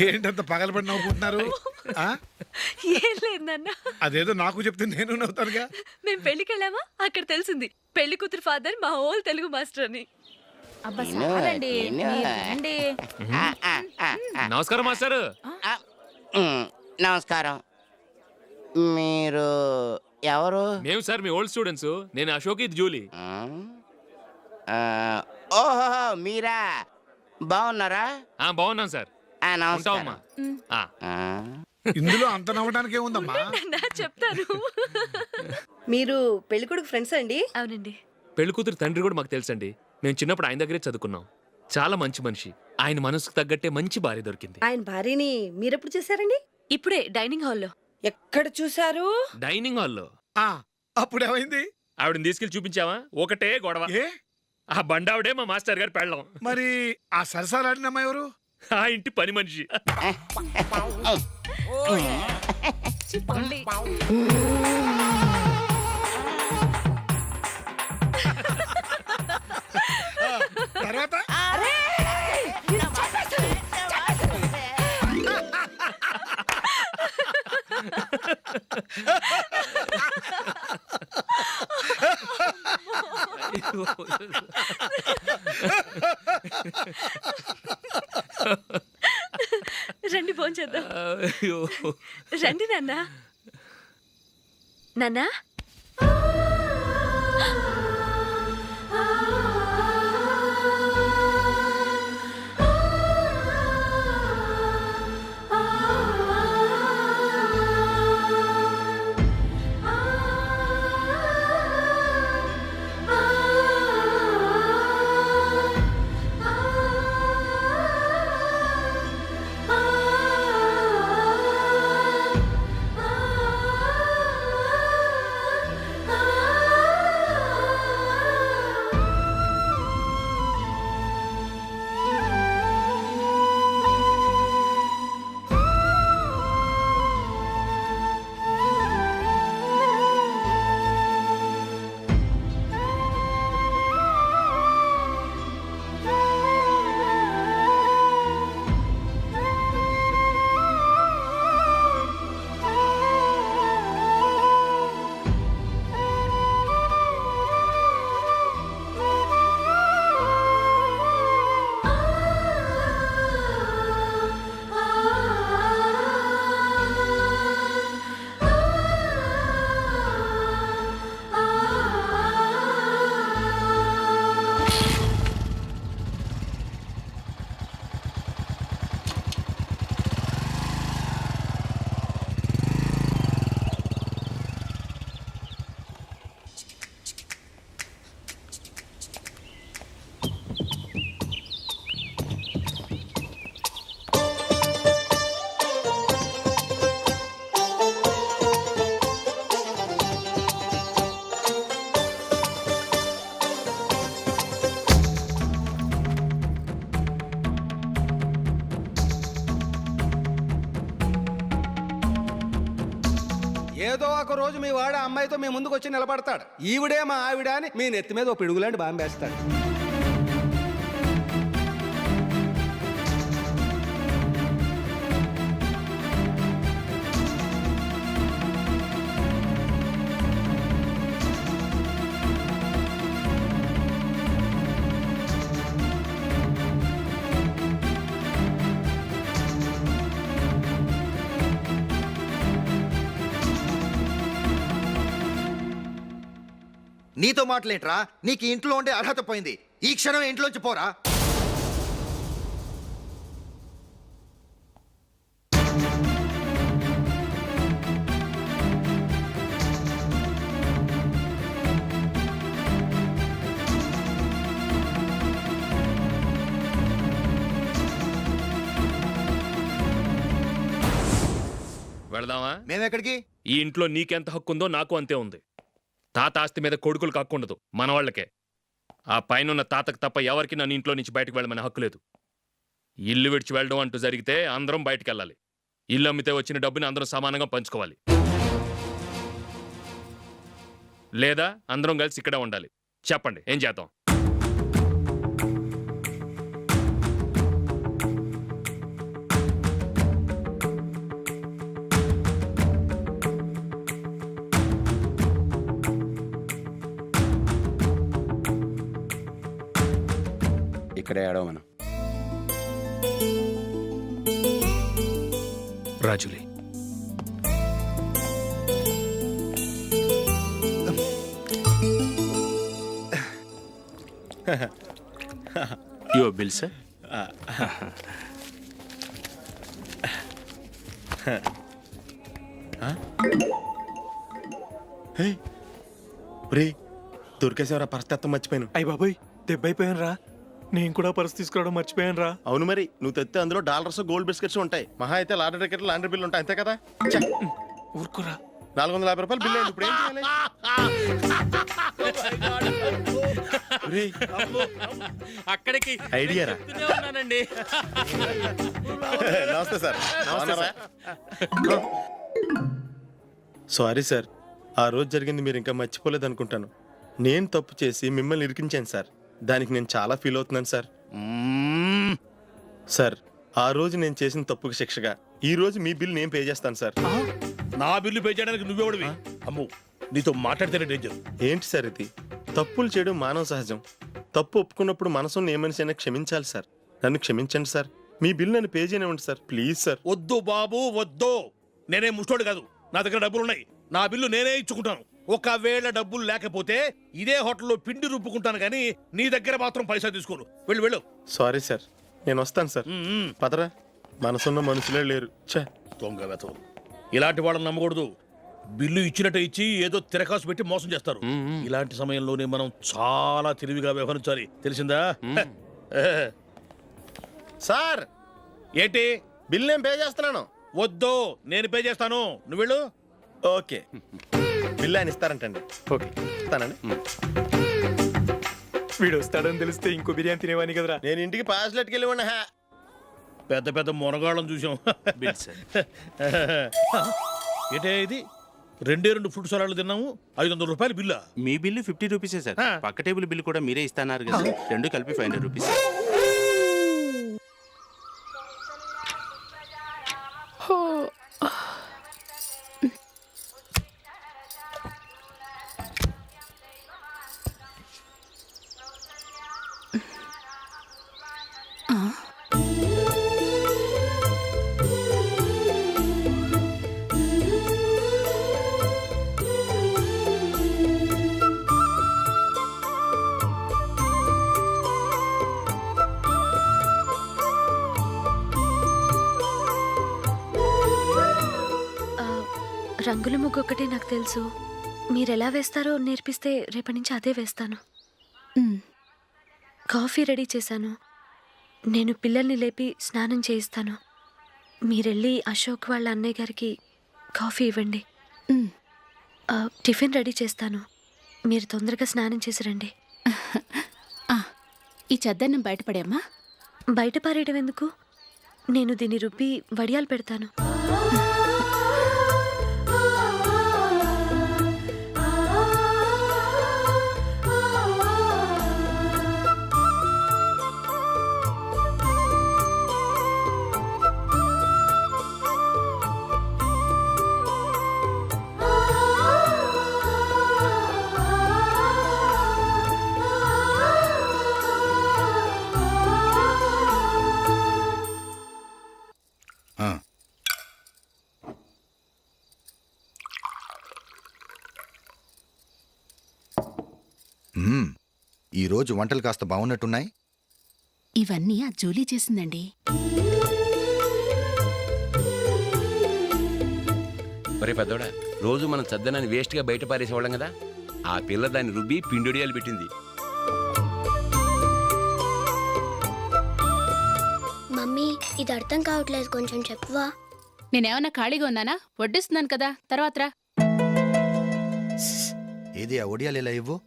ఏంటంత పగలబడి నవ్వుకుంటున్నారు? ఏం లేదు నాన్న. అదేదో నాకు చెప్తే నేను నవ్వుతానుగా. మేము పెళ్లికి వెళ్ళామా, అక్కడ తెలిసింది పెళ్లి కూతురు ఫాదర్ మా హోల్ తెలుగు మాస్టర్ అని. అబ్బా సారండి, రండి. నమస్కారం మాస్టర్. నమస్కారం. మీరు ఎవరు? మేము సార్ మీ ఓల్డ్ స్టూడెంట్స్. నేను అశోక్, ఇది జూలీ. ఓహో మీరా, బాగున్నారా? బాగున్నాం సార్. నమస్కారం. ఇందులో అంత నవ్వడానికి ఏముందమ్మా? నాన్న చెప్తాను. మీరు పెళ్ళికొడుకు ఫ్రెండ్స్ అండి? అవునండి. పెళ్లి కూతురు తండ్రి కూడా మాకు తెలుసండి. మేము చిన్నప్పుడు ఆయన దగ్గరే చదువుకున్నాం. చాలా మంచి మనిషి. ఆయన మనసుకు తగ్గట్టే మంచి భార్య దొరికింది. ఆయన భార్యని మీరెప్పుడు చూసారండి? ఇప్పుడే డైనింగ్ హాల్లో. ఎక్కడ చూసారు? డైనింగ్ హాల్లో. అప్పుడు ఏమైంది? ఆవిడని తీసుకెళ్లి చూపించావా? ఒకటే గొడవ. ఏ ఆ బండావిడే మా మాస్టర్ గారు పెళ్ళం. మరి ఆ సరసాలాడిన అమ్మాయి ఎవరు? ఆ ఇంటి పని మనిషి. తర్వాత రండి భోంచేద్దాం. రండి నాన్న. నాన్న ఏదో ఒక రోజు మీ వాడు అమ్మాయితో మీ ముందుకు వచ్చి నిలబడతాడు. ఈవిడే మా ఆవిడ అని మీ నెత్తి మీద ఒక పిడుగులాంటి బాంబేస్తాడు. నీతో మాటలేంట్రా? నీకు ఇంట్లో ఉండే అర్హత పోయింది. ఈ క్షణం ఇంట్లోంచి పోరా. వెళదామా? మేమెక్కడికి? ఈ ఇంట్లో నీకెంత హక్కు ఉందో నాకు అంతే ఉంది. తాత ఆస్తి మీద కొడుకులు కాకుండదు, మన వాళ్ళకే. ఆ పైన తాతకు తప్ప ఎవరికి నన్ను ఇంట్లో నుంచి బయటకు వెళ్ళమని హక్కు లేదు. ఇల్లు విడిచి వెళ్ళడం అంటూ జరిగితే అందరం బయటికి వెళ్ళాలి. ఇల్లు అమ్మితే వచ్చిన డబ్బుని అందరం సమానంగా పంచుకోవాలి. లేదా అందరం కలిసి ఇక్కడే ఉండాలి. చెప్పండి, ఏం చేద్దాం? ఇక్కడే ఏడవమను. రాజులే, యో బిల్ సార్. దొరికేసేవరా పరిస్థితి మర్చిపోయాను. అయ్యి బాబాయ్ దెబ్బైపోయాను రా. నేను కూడా పర్స్ తీసుకురావడం మర్చిపోయాను రా. అవును మరి, నువ్వు తెస్తే అందులో డాలర్స్ గోల్డ్ బిస్కెట్స్ ఉంటాయి. మహా అయితే లాటరీ టికెట్ లాండ్రీ బిల్లు ఉంటాయి, అంతే కదా. ఊరుకురా. 450 రూపాయలు బిల్లు అయింది. ఇప్పుడు ఏం చేయాలి? ఒరేయ్, అక్కడికి ఐడియా రా. చెప్తూనే ఉన్నానండి. నమస్తే సార్. బాగున్నారా? సారీ సార్, ఆ రోజు జరిగింది మీరు ఇంకా మర్చిపోలేదు అనుకుంటాను. నేను తప్పు చేసి మిమ్మల్ని ఇరికించాను సార్. దానికి నేను చాలా ఫీల్ అవుతున్నాను సార్. సార్, ఆ రోజు నేను చేసిన తప్పుకి శిక్షగా ఈ రోజు మీ బిల్ నేను పే చేస్తాను సార్. నా బిల్లు పే చేయడానికి నువ్వెవడివి? అమ్ము, నీతో మాట్లాడితేనే డేంజర్. ఏంటి సార్ ఇది? తప్పులు చేయడం మానవ సహజం. తప్పు ఒప్పుకున్నప్పుడు మనసుని ఏ మనిషి అయినా క్షమించాలి సార్. నన్ను క్షమించండి సార్. మీ బిల్ నన్ను పే చేయనివ్వండి సార్, ప్లీజ్ సార్. వద్దు బాబు వద్దు. నేనే ముష్టోడు కాదు, నా దగ్గర డబ్బులు ఉన్నాయి. నా బిల్లు నేనే ఇచ్చుకుంటాను. ఒకవేళ డబ్బులు లేకపోతే ఇదే హోటల్లో పిండి రుబ్బుకుంటాను, కానీ నీ దగ్గర మాత్రం పైసా తీసుకోను. వెళ్ళు వెళ్ళు. సారీ సార్, నేను వస్తాను సార్. పదరా, మనసున్న మనుషులే లేరు. ఛే, దొంగ వెతవు. ఇలాంటి వాళ్ళని నమ్మకూడదు. బిల్లు ఇచ్చినట్టు ఇచ్చి ఏదో తిరకాసు పెట్టి మోసం చేస్తారు. ఇలాంటి సమయంలోనే మనం చాలా తెలివిగా వ్యవహరించాలి, తెలిసిందా? సార్ ఏంటి? బిల్ నేను పే చేస్తున్నాను. వద్దు, నేను పే చేస్తాను, నువ్వు వెళ్ళు. ఓకే, బిల్ ఆయన ఇస్తారంటండి. ఓకే ఇస్తానండి. వీడు వస్తాడని తెలిస్తే ఇంకో బిర్యానీ తినేవాని కదరా. నేను ఇంటికి పాస్లెట్కి వెళ్ళి ఉన్నా. పెద్ద పెద్ద మునగాళ్ళం చూసాం. Bill sir. ఏంటే ఇది? 2 ఫుడ్ సలాడ్లు తిన్నాము, 500 రూపాయలు బిల్లా? మీ బిల్లు 50 రూపీసే సార్. పక్క టేబుల్ బిల్లు కూడా మీరే ఇస్తాన్నారు కదా, రెండు కలిపి 500 రూపీస్. రంగుల ముగ్గు ఒకటే నాకు తెలుసు. మీరెలా వేస్తారో నేర్పిస్తే రేపటి నుంచి అదే వేస్తాను. కాఫీ రెడీ చేశాను. నేను పిల్లల్ని లేపి స్నానం చేయిస్తాను. మీరెళ్ళి అశోక్ వాళ్ళ అన్నయ్య గారికి కాఫీ ఇవ్వండి. టిఫిన్ రెడీ చేస్తాను. మీరు తొందరగా స్నానం చేసి రండి. ఈ చెద్దన్నం బయటపడేమ్మా. బయట పారేయడం ఎందుకు? నేను దీన్ని రుబ్బి వడియాలు పెడతాను. ఈ రోజు వంటలు కాస్త బాగున్నట్టున్నాయి. ఇవన్నీ ఆ జూలీ చేసిందండి. ఒరే పెద్దోడా, రోజు మనం చద్దనాన్ని వేస్ట్గా బయట పారేసేవాళ్ళం కదా, ఆ పిల్ల దాన్ని రుబ్బి పిండొడియాలు పెట్టింది. మమ్మీ, ఇది అర్థం కావట్లేదు, కొంచెం చెప్పువా. నేనేమన్నా ఖాళీగా ఉన్నానా? వడ్డిస్తున్నాను కదా, తర్వాత రా. ఏది ఆ ఒడియాలు ఇలా ఇవ్వు.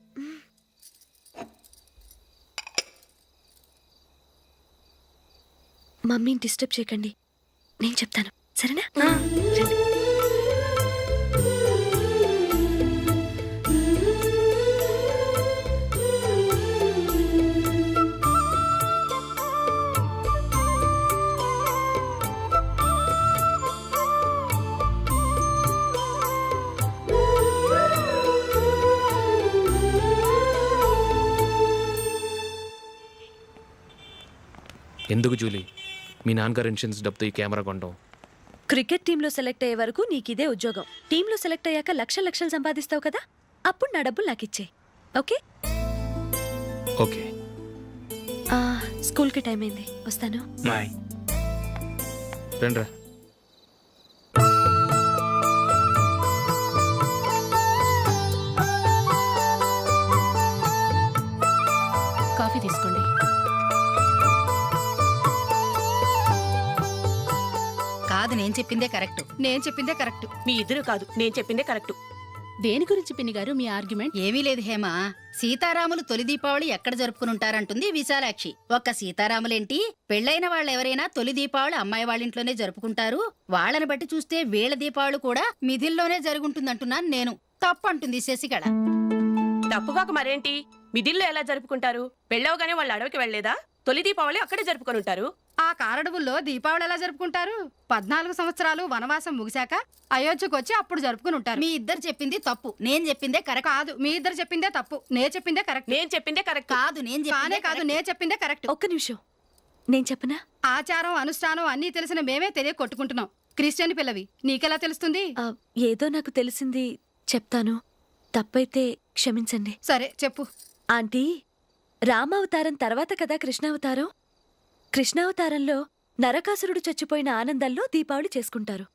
మమ్మీని డిస్టర్బ్ చేయకండి, నేను చెప్తాను, సరేనా? రండి. ఎందుకు జూలీ మీ నాన్నగారు ఇన్సూరెన్స్ డబ్బుతో ఈ కెమెరా కొనడం? క్రికెట్ టీంలో సెలెక్ట్ అయ్యే వరకు నీకిదే ఉద్యోగం. టీంలో సెలెక్ట్ అయ్యాక లక్షలు సంపాదిస్తావు కదా, అప్పుడు నా డబ్బులు నాకు ఇచ్చే. ఓకే? ఓకే. స్కూల్కి టైం అయింది, వస్తాను. బాయ్. రండ్రా. కాఫీ తీసుకోండి. కాదు, నేను చెప్పిందే కరెక్ట్. నేను చెప్పిందే కరెక్ట్. మీ ఇద్దరు కాదు, నేను చెప్పిందే కరెక్ట్. దేని గురించి పిన్ని గారు మీ ఆర్గ్యుమెంట్? ఏమీ లేదు హేమ. సీతారాములు తొలి దీపావళి ఎక్కడ జరుపుకుంటారంటుంది విశాలాక్షి. ఒక్క సీతారాములేంటి, పెళ్ళైన వాళ్ళెవరైనా తొలి దీపావళి అమ్మాయి వాళ్ళింట్లోనే జరుపుకుంటారు. వాళ్ళని బట్టి చూస్తే వీళ్ళ దీపావళి కూడా మిథిల్లోనే జరుగుంటుందంటున్నాను నేను. తప్పంటుంది శశికళ. తప్పుగాక మరేంటి, మిదిల్లో ఎలా జరుపుకుంటారు? పెళ్ళవగానే వాళ్ళు అడవికి వెళ్లేదా? తొలి దీపావళి అక్కడే జరుపుకొని ఉంటారు. ఆ కారడవుల్లో దీపావళి ఎలా జరుపుకుంటారు? 14 సంవత్సరాలు వనవాసం ముగిశాక అయోధ్యకు వచ్చి అప్పుడు జరుపుకుని ఉంటారు. మీ ఇద్దరు చెప్పింది తప్పు, నేను చెప్పిందే కరెక్ట్. కాదు, మీ ఇద్దరు చెప్పిందే తప్పు, నేను చెప్పిందే కరెక్ట్. నేను చెప్పిందే కరెక్ట్. కాదు, నేను చెప్పిందే కరెక్ట్. ఒక్క నిమిషం, నేను చెప్పనా? ఆచారం అనుష్ఠానం అన్నీ తెలిసిన మేమే తెలియ కొట్టుకుంటున్నాం. క్రిస్టియన్ పిల్లవి, నీకెలా తెలుస్తుంది? ఏదో నాకు తెలిసింది చెప్తాను, తప్పైతే క్షమించండి. సరే చెప్పు. ఆంటీ, రామావతారం తర్వాత కదా కృష్ణావతారం. కృష్ణావతారంలో నరకాసురుడు చచ్చిపోయిన ఆనందంలో దీపావళి చేసుకుంటారు.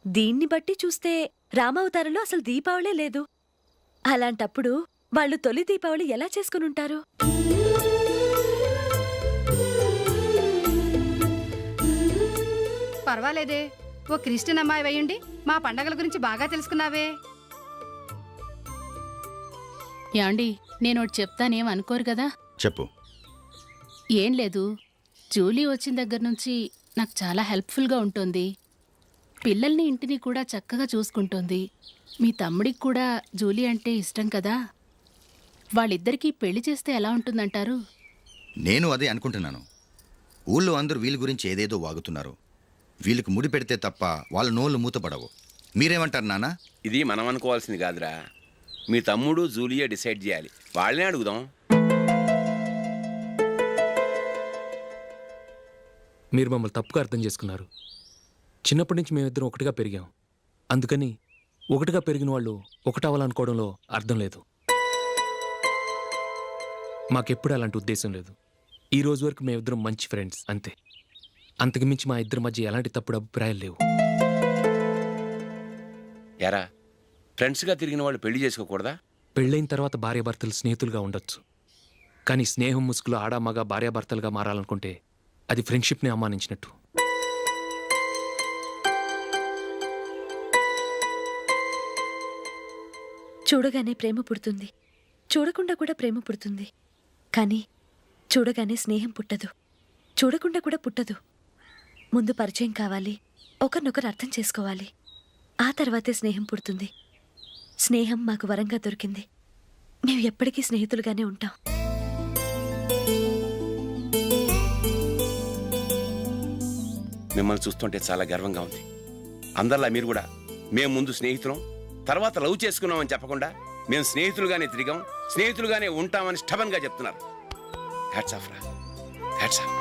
దీన్ని బట్టి చూస్తే రామావతారంలో అసలు దీపావళే లేదు. అలాంటప్పుడు వాళ్ళు తొలి దీపావళి ఎలా చేసుకునుంటారు? పర్వాలేదే, ఓ క్రిస్టియన్ అమ్మాయి వేయండి, మా పండగల గురించి బాగా తెలుసుకున్నావే. యాండి, నేను ఒకటి చెప్తానేం అనుకోరు కదా? చెప్పు. ఏం లేదు, జూలీ వచ్చిన దగ్గర నుంచి నాకు చాలా హెల్ప్ఫుల్గా ఉంటుంది. పిల్లల్ని ఇంటిని కూడా చక్కగా చూసుకుంటుంది. మీ తమ్ముడికి కూడా జూలీ అంటే ఇష్టం కదా. వాళ్ళిద్దరికీ పెళ్లి చేస్తే ఎలా ఉంటుందంటారు? నేను అదే అనుకుంటున్నాను. ఊళ్ళో అందరూ వీళ్ళ గురించి ఏదేదో వాగుతున్నారు. వీళ్ళకి ముడి పెడితే తప్ప వాళ్ళ నోళ్ళు మూతపడవు. మీరేమంటారు నాన్న? ఇది మనం అనుకోవాల్సింది కాదురా. మీ తమ్ముడు జూలియా డిసైడ్ చేయాలి. వాళ్ళనే అడుగుదాం. మీరు మమ్మల్ని తప్పుగా అర్థం చేసుకున్నారు. చిన్నప్పటి నుంచి మేమిద్దరం ఒకటిగా పెరిగాం. అందుకని ఒకటిగా పెరిగిన వాళ్ళు ఒకటవ్వాలనుకోవడంలో అర్థం లేదు. మాకెప్పుడు అలాంటి ఉద్దేశం లేదు. ఈ రోజు వరకు మేమిద్దరం మంచి ఫ్రెండ్స్ అంతే. అంతకుమించి మా ఇద్దరి మధ్య ఎలాంటి తప్పుడు అభిప్రాయాలు లేవు. ఎరా, ఫ్రెండ్స్గా తిరిగిన వాళ్ళు పెళ్లి చేసుకోకూడదా? పెళ్ళైన తర్వాత భార్యాభర్తలు స్నేహితులుగా ఉండొచ్చు. కానీ స్నేహం ముసుగులో ఆడామగా భార్యాభర్తలుగా మారాలనుకుంటే అది ఫ్రెండ్షిప్ని అవమానించినట్టు. చూడగానే ప్రేమ పుడుతుంది, చూడకుండా కూడా ప్రేమ పుడుతుంది. కానీ చూడగానే స్నేహం పుట్టదు, చూడకుండా కూడా పుట్టదు. ముందు పరిచయం కావాలి, ఒకరినొకరు అర్థం చేసుకోవాలి. ఆ తర్వాతే స్నేహం పుడుతుంది. స్నేహం మాకు వరంగా దొరికింది. మేము ఎప్పటికీ స్నేహితులుగానే ఉంటాం. మిమ్మల్ని చూస్తుంటే చాలా గర్వంగా ఉంది. అందరిలా మీరు కూడా మేము ముందు స్నేహితులం, తర్వాత లవ్ చేసుకున్నామని చెప్పకుండా మేము స్నేహితులుగానే తిరిగాం, స్నేహితులుగానే ఉంటామని స్టబన్గా చెప్తున్నారు. హ్యాట్స్ ఆఫ్ రా, హ్యాట్స్ ఆఫ్.